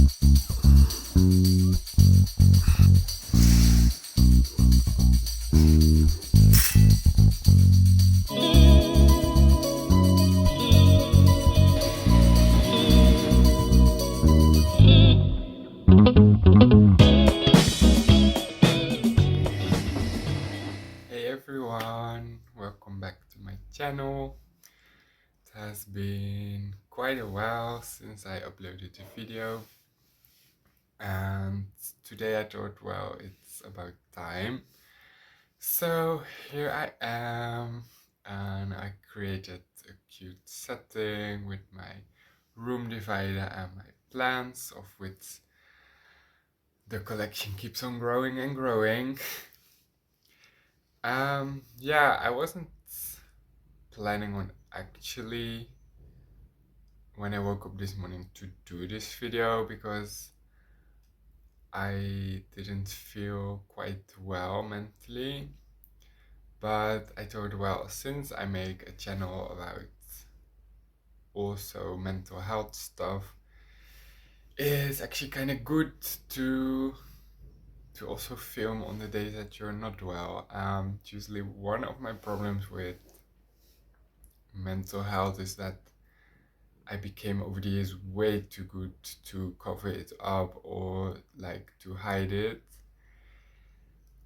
Hey everyone, welcome back to my channel. It has been quite a while since I uploaded a video, and today I thought, well, it's about time. So here I am, and I created a cute setting with my room divider and my plants, of which the collection keeps on growing and growing. Yeah, I wasn't planning on actually when I woke up this morning to do this video because I didn't feel quite well mentally. But I thought, well, since I make a channel about also mental health stuff, it's actually kind of good to also film on the days that you're not well. Usually one of my problems with mental health is that I became over the years way too good to cover it up or like to hide it.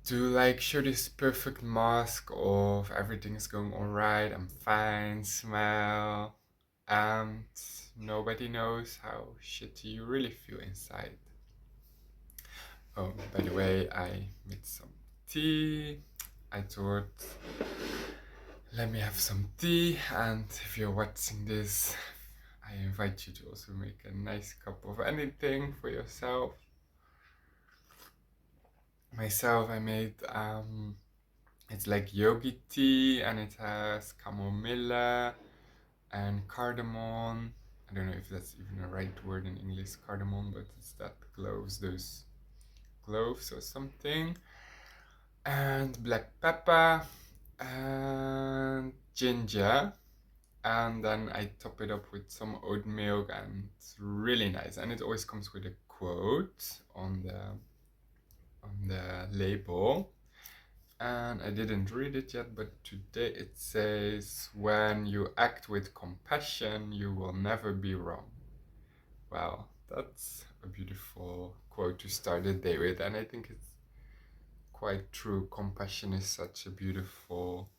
To like show this perfect mask of everything's going alright, I'm fine, smile, and nobody knows how shitty you really feel inside. Oh, by the way, I made some tea. I thought, let me have some tea, and if you're watching this, I invite you to also make a nice cup of anything for yourself. Myself, I made it's like yogi tea, and it has chamomilla and cardamom. I don't know if that's even a right word in English, cardamom, but it's that those cloves or something, and black pepper and ginger, and then I top it up with some oat milk, and it's really nice. And it always comes with a quote on the label, and I didn't read it yet, but today it says, when you act with compassion, you will never be wrong. Wow, that's a beautiful quote to start the day with, and I think it's quite true. Compassion is such a beautiful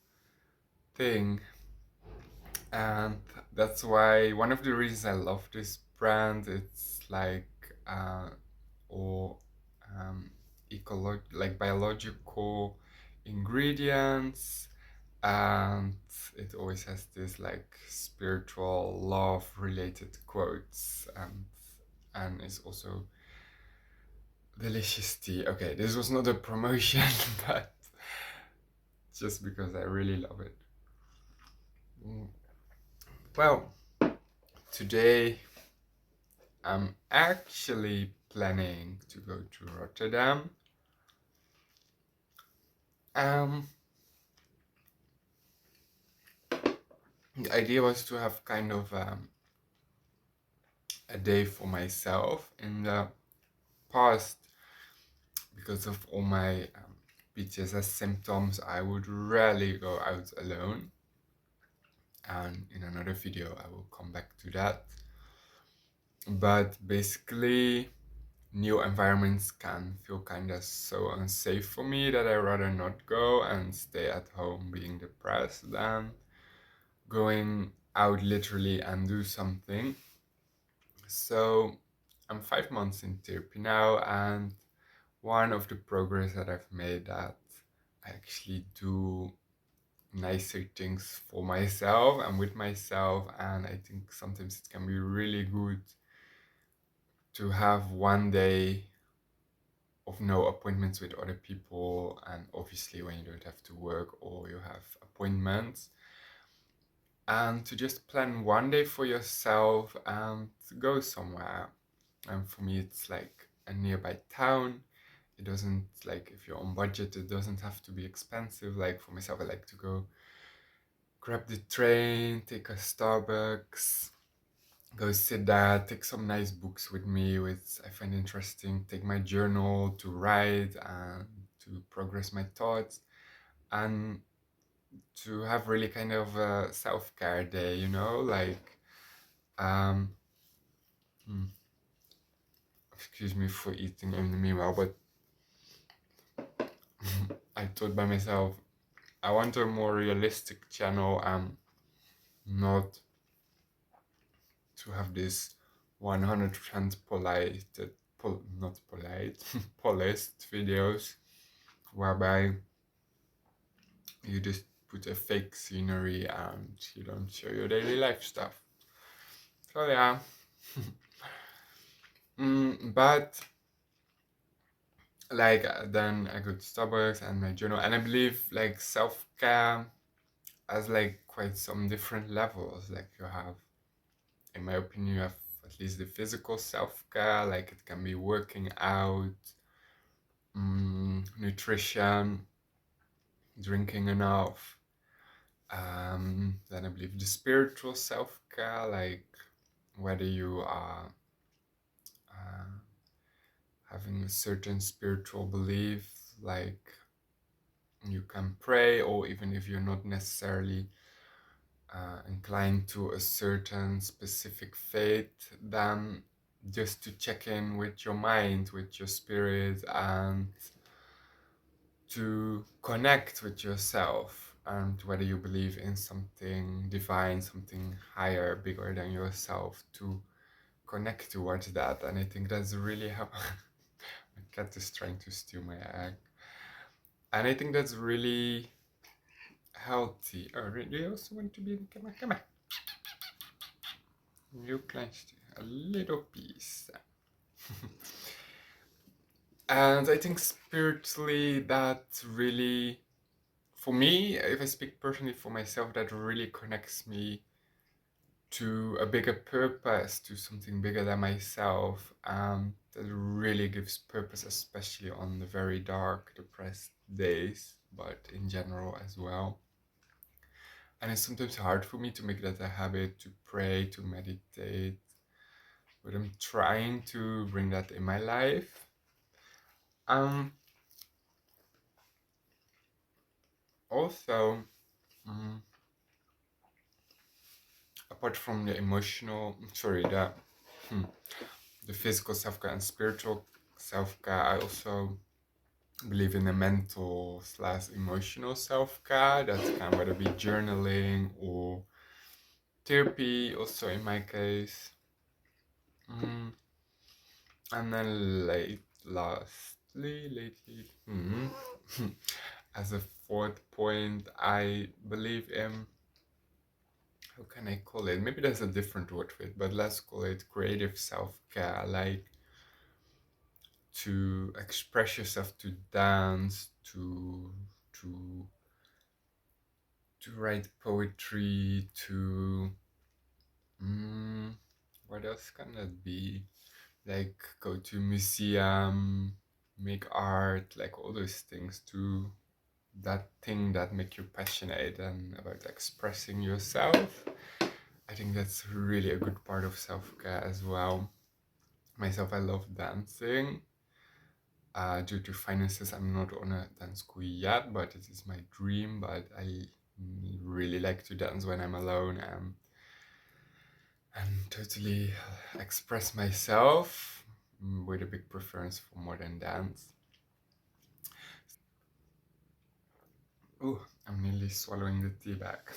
thing, and that's why one of the reasons I love this brand, it's like or like biological ingredients, and it always has this like spiritual love related quotes, and it's also delicious tea. Okay, this was not a promotion, but just because I really love it. Well, today I'm actually planning to go to Rotterdam. Um, the idea was to have kind of a day for myself. In the past, because of all my PTSD symptoms, I would rarely go out alone. And in another video, I will come back to that. But basically, new environments can feel kind of so unsafe for me that I rather not go and stay at home being depressed than going out literally and do something. So I'm 5 months in therapy now, and one of the progress that I've made, that I actually do nicer things for myself and with myself, and I think sometimes it can be really good to have one day of no appointments with other people, and obviously when you don't have to work or you have appointments, and to just plan one day for yourself and go somewhere. And for me, it's like a nearby town. It doesn't, like, if you're on budget, it doesn't have to be expensive. Like for myself, I like to go grab the train, take a Starbucks, go sit there, take some nice books with me, which I find interesting, take my journal to write and to progress my thoughts, and to have really kind of a self-care day, you know, like um hmm, excuse me for eating in the meanwhile, but I thought by myself, I want a more realistic channel, not to have this 100% polite, not polite, polished videos whereby you just put a fake scenery and you don't show your daily life stuff. So yeah, but like then I go to Starbucks and my journal, and I believe like self care has like quite some different levels. Like you have, in my opinion, you have at least the physical self care, like it can be working out, nutrition, drinking enough. Then I believe the spiritual self care, like whether you are uh, having a certain spiritual belief, like you can pray, or even if you're not necessarily inclined to a certain specific faith, then just to check in with your mind, with your spirit, and to connect with yourself, and whether you believe in something divine, something higher, bigger than yourself, to connect towards that. And I think that's really how my cat is trying to steal my egg. And I think that's really healthy. Oh, do you also want to be in? Come on, come on. You clenched a little piece. And I think spiritually, that really, for me, if I speak personally for myself, that really connects me to a bigger purpose, to something bigger than myself. That really gives purpose, especially on the very dark, depressed days, but in general as well. And it's sometimes hard for me to make that a habit, to pray, to meditate, but I'm trying to bring that in my life. Um, Also, mm, apart from the emotional, sorry, hmm, the physical self-care and spiritual self-care, I also believe in the mental slash emotional self-care. That can whether be journaling or therapy, also in my case. Mm, and then lately, as a fourth point, I believe in, how can I call it? Maybe there's a different word for it, but let's call it creative self-care, like to express yourself, to dance, to to write poetry, to what else can that be? Like go to museum, make art, like all those things, to that thing that make you passionate and about expressing yourself. I think that's really a good part of self-care as well. Myself, I love dancing. Due to finances, I'm not on a dance school yet, but it is my dream. But I really like to dance when I'm alone and totally express myself, with a big preference for modern dance. Oh, I'm nearly swallowing the tea back.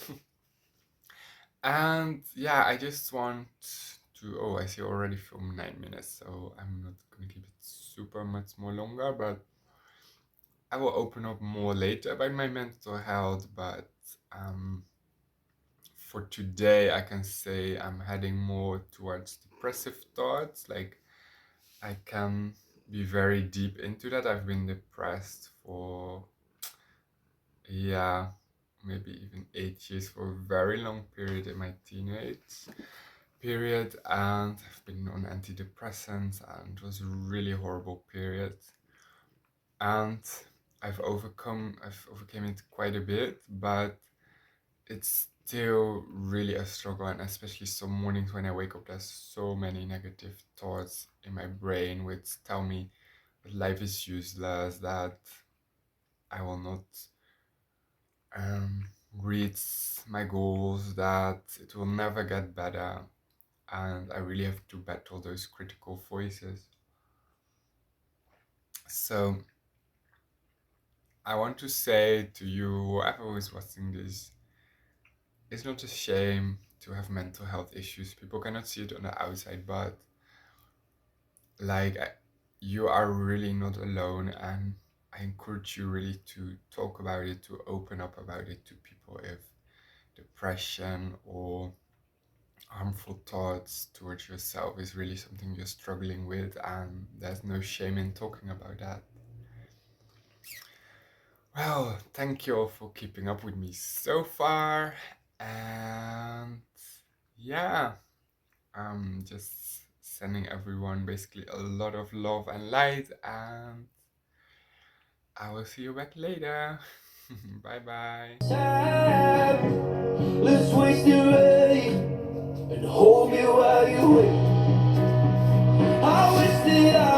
And yeah, I just want to. Oh, I see already from 9 minutes, so I'm not gonna keep it super much more longer, but I will open up more later about my mental health. But um, for today, I can say I'm heading more towards depressive thoughts. Like, I can be very deep into that. I've been depressed for, yeah, maybe even 8 years, for a very long period in my teenage period, and I've been on antidepressants, and it was a really horrible period. And I've overcame it quite a bit, but it's still really a struggle, and especially some mornings when I wake up, there's so many negative thoughts in my brain which tell me that life is useless, that I will not um, reach my goals, that it will never get better, and I really have to battle those critical voices. So I want to say to you, whoever is watching this, it's not a shame to have mental health issues. People cannot see it on the outside, but like you are really not alone, and I encourage you really to talk about it, to open up about it to people if depression or harmful thoughts towards yourself is really something you're struggling with, and there's no shame in talking about that. Well, thank you all for keeping up with me so far, and yeah, I'm just sending everyone basically a lot of love and light, and I will see you back later. Bye bye. Let's waste it right and hold me while you wait. I wish that I